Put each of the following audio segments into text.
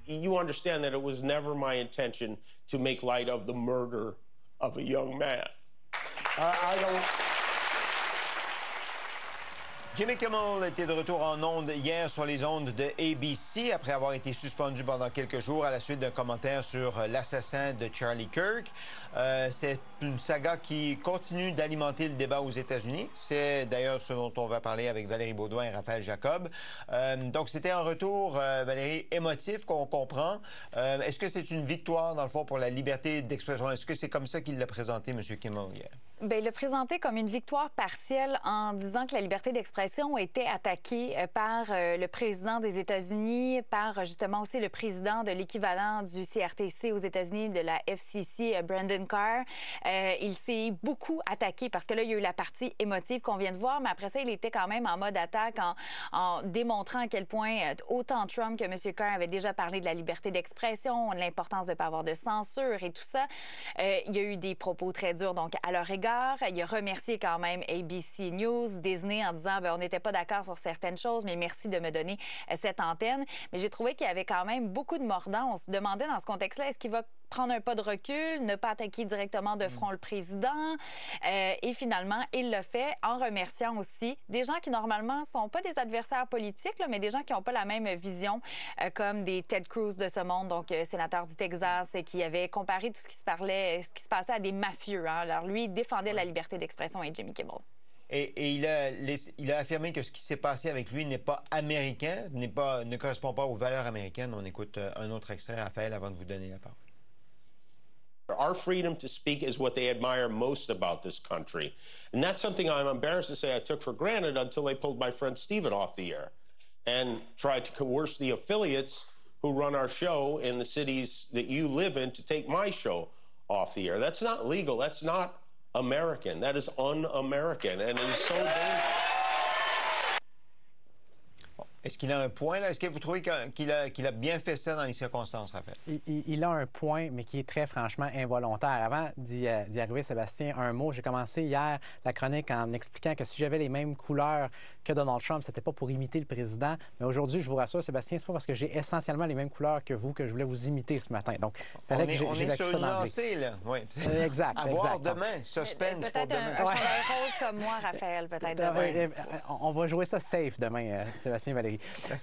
you understand that it was never my intention to make light of the murder of a young man. I don't... Jimmy Kimmel était de retour en ondes hier sur les ondes de ABC après avoir été suspendu pendant quelques jours à la suite d'un commentaire sur l'assassin de Charlie Kirk. C'est une saga qui continue d'alimenter le débat aux États-Unis. C'est d'ailleurs ce dont on va parler avec Valérie Beaudoin et Raphaël Jacob. Donc c'était un retour, Valérie, émotif qu'on comprend. Est-ce que c'est une victoire, dans le fond, pour la liberté d'expression? Est-ce que c'est comme ça qu'il l'a présenté, M. Kimmel, hier? Bien, il l'a présenté comme une victoire partielle en disant que la liberté d'expression était attaquée par le président des États-Unis, par justement aussi le président de l'équivalent du CRTC aux États-Unis, de la FCC, Brandon Carr. Il s'est beaucoup attaqué parce que là, il y a eu la partie émotive qu'on vient de voir, mais après ça, il était quand même en mode attaque en démontrant à quel point autant Trump que M. Carr avait déjà parlé de la liberté d'expression, de l'importance de ne pas avoir de censure et tout ça. Il y a eu des propos très durs donc à leur égard. Il a remercié quand même ABC News, Disney en disant on n'était pas d'accord sur certaines choses, mais merci de me donner cette antenne. Mais j'ai trouvé qu'il y avait quand même beaucoup de mordants. On se demandait dans ce contexte-là, est-ce qu'il va prendre un pas de recul, ne pas attaquer directement de front le président? Et finalement, il l'a fait en remerciant aussi des gens qui, normalement, ne sont pas des adversaires politiques, là, mais des gens qui n'ont pas la même vision, comme des Ted Cruz de ce monde, donc sénateur du Texas, qui avait comparé tout ce qui se passait à des mafieux. Hein. Alors, lui, il défendait la liberté d'expression et Jimmy Kimmel. Et il a affirmé que ce qui s'est passé avec lui n'est pas américain, ne correspond pas aux valeurs américaines. On écoute un autre extrait, Raphaël, avant de vous donner la parole. Our freedom to speak is what they admire most about this country. And that's something I'm embarrassed to say I took for granted until they pulled my friend Stephen off the air and tried to coerce the affiliates who run our show in the cities that you live in to take my show off the air. That's not legal. That's not American. That is un-American. And it is so dangerous. Est-ce qu'il a un point, là? Est-ce que vous trouvez qu'il a bien fait ça dans les circonstances, Raphaël? Il a un point, mais qui est très franchement involontaire. Avant d'y arriver, Sébastien, un mot. J'ai commencé hier la chronique en expliquant que si j'avais les mêmes couleurs que Donald Trump, c'était pas pour imiter le président. Mais aujourd'hui, je vous rassure, Sébastien, c'est pas parce que j'ai essentiellement les mêmes couleurs que vous que je voulais vous imiter ce matin. Donc, on est sur une lancée, là. Oui. Exact. À voir demain. Suspense pour demain. Peut-être un chandail rose comme moi, Raphaël, peut-être demain. On va jouer ça safe demain, Sébastien, Valérie.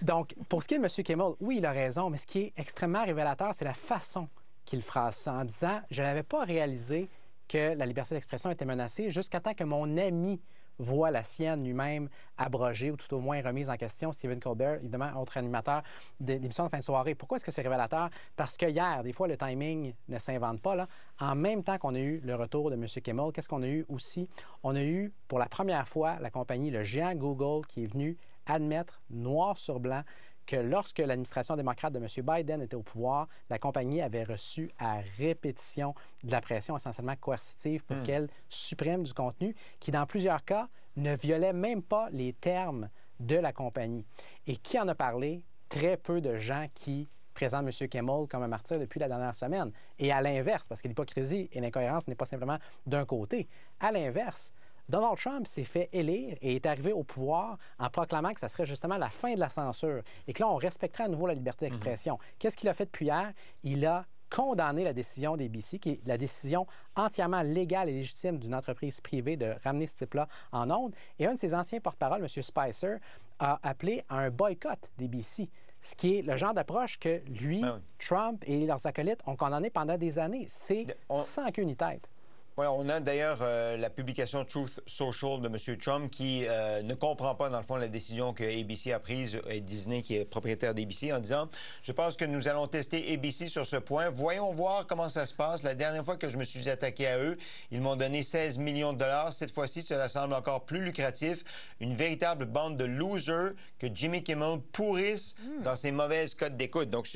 Donc, pour ce qui est de M. Kimmel, oui, il a raison, mais ce qui est extrêmement révélateur, c'est la façon qu'il phrase ça en disant « Je n'avais pas réalisé que la liberté d'expression était menacée jusqu'à temps que mon ami voit la sienne lui-même abrogée ou tout au moins remise en question. » Stephen Colbert, évidemment, autre animateur d'émission de fin de soirée. Pourquoi est-ce que c'est révélateur? Parce que hier, des fois, le timing ne s'invente pas. Là. En même temps qu'on a eu le retour de M. Kimmel, qu'est-ce qu'on a eu aussi? On a eu, pour la première fois, la compagnie, le géant Google, qui est venu admettre, noir sur blanc, que lorsque l'administration démocrate de M. Biden était au pouvoir, la compagnie avait reçu à répétition de la pression essentiellement coercitive pour qu'elle supprime du contenu qui, dans plusieurs cas, ne violait même pas les termes de la compagnie. Et qui en a parlé? Très peu de gens qui présentent M. Kimmel comme un martyr depuis la dernière semaine. Et à l'inverse, parce que l'hypocrisie et l'incohérence n'est pas simplement d'un côté. À l'inverse, Donald Trump s'est fait élire et est arrivé au pouvoir en proclamant que ça serait justement la fin de la censure et que là, on respecterait à nouveau la liberté d'expression. Qu'est-ce qu'il a fait depuis hier? Il a condamné la décision d'ABC, qui est la décision entièrement légale et légitime d'une entreprise privée de ramener ce type-là en ondes. Et un de ses anciens porte-parole, M. Spicer, a appelé à un boycott d'ABC, ce qui est le genre d'approche que lui, Trump et leurs acolytes ont condamné pendant des années. C'est sans queue ni tête. Voilà, on a d'ailleurs la publication Truth Social de M. Trump qui ne comprend pas, dans le fond, la décision que ABC a prise et Disney, qui est propriétaire d'ABC, en disant « Je pense que nous allons tester ABC sur ce point. Voyons voir comment ça se passe. La dernière fois que je me suis attaqué à eux, ils m'ont donné 16 millions de dollars. Cette fois-ci, cela semble encore plus lucratif. Une véritable bande de losers que Jimmy Kimmel pourrisse dans ses mauvaises cotes d'écoute. » Donc,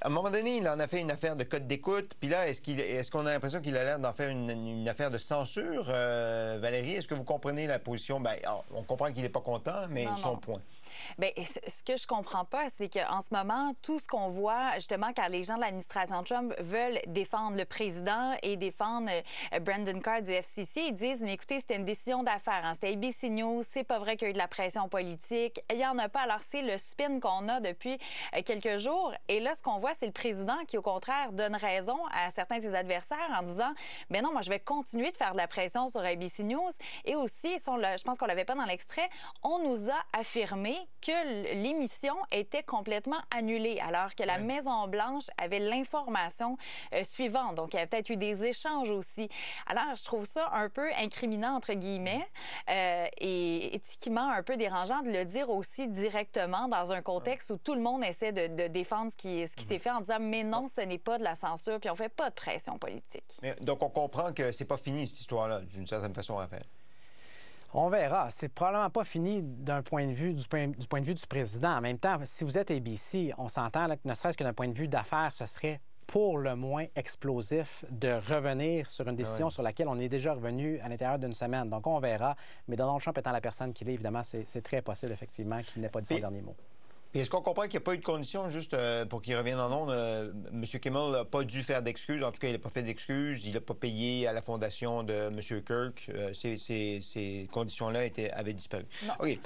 à un moment donné, il en a fait une affaire de code d'écoute. Puis là, est-ce qu'on a l'impression qu'il a l'air d'en faire une affaire de censure, Valérie? Est-ce que vous comprenez la position? Bien, on comprend qu'il n'est pas content, mais son point. Bien, ce que je comprends pas, c'est qu'en ce moment, tout ce qu'on voit, justement, quand les gens de l'administration Trump veulent défendre le président et défendre Brandon Carr du FCC, ils disent, mais écoutez, c'était une décision d'affaires. Hein. C'était ABC News, c'est pas vrai qu'il y a eu de la pression politique. Il y en a pas. Alors, c'est le spin qu'on a depuis quelques jours. Et là, ce qu'on voit, c'est le président qui, au contraire, donne raison à certains de ses adversaires en disant, ben non, moi, je vais continuer de faire de la pression sur ABC News. Et aussi, je pense qu'on l'avait pas dans l'extrait, on nous a affirmé que l'émission était complètement annulée, alors que la Maison-Blanche avait l'information suivante. Donc, il y avait peut-être eu des échanges aussi. Alors, je trouve ça un peu incriminant, entre guillemets, et éthiquement un peu dérangeant de le dire aussi directement dans un contexte où tout le monde essaie de défendre ce qui s'est fait en disant « mais non, ce n'est pas de la censure, puis on fait pas de pression politique ». Donc, on comprend que c'est pas fini, cette histoire-là, d'une certaine façon, Raphaël. On verra. C'est probablement pas fini du point de vue du président. En même temps, si vous êtes ABC, on s'entend là, que ne serait-ce que d'un point de vue d'affaires, ce serait pour le moins explosif de revenir sur une décision sur laquelle on est déjà revenu à l'intérieur d'une semaine. Donc, on verra. Mais Donald Trump étant la personne qu'il est, évidemment, c'est très possible, effectivement, qu'il n'ait pas dit son dernier mot. Et est-ce qu'on comprend qu'il n'y a pas eu de condition, juste pour qu'il revienne en ondes? M. Kimmel n'a pas dû faire d'excuses. En tout cas, il n'a pas fait d'excuses. Il n'a pas payé à la fondation de M. Kirk. Ces conditions-là avaient disparu. Non. OK.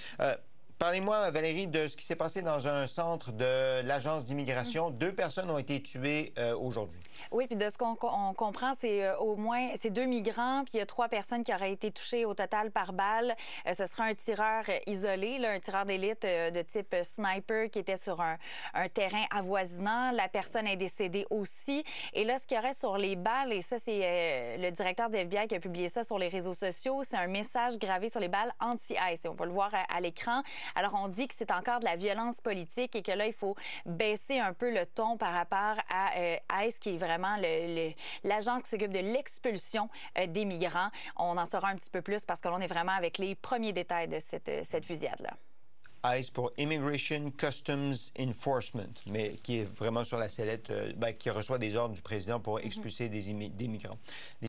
Parlez-moi, Valérie, de ce qui s'est passé dans un centre de l'Agence d'immigration. 2 personnes ont été tuées aujourd'hui. Oui, puis de ce qu'on comprend, c'est au moins 2 migrants, puis il y a 3 personnes qui auraient été touchées au total par balle. Ce sera un tireur isolé, là, un tireur d'élite de type sniper qui était sur un terrain avoisinant. La personne est décédée aussi. Et là, ce qu'il y aurait sur les balles, et ça, c'est le directeur du FBI qui a publié ça sur les réseaux sociaux, c'est un message gravé sur les balles anti-ICE. On peut le voir à l'écran. Alors, on dit que c'est encore de la violence politique et que là, il faut baisser un peu le ton par rapport à ICE, qui est vraiment l'agence qui s'occupe de l'expulsion des migrants. On en saura un petit peu plus parce que l'on est vraiment avec les premiers détails de cette fusillade-là. ICE pour Immigration Customs Enforcement, mais qui est vraiment sur la sellette, qui reçoit des ordres du président pour expulser des migrants.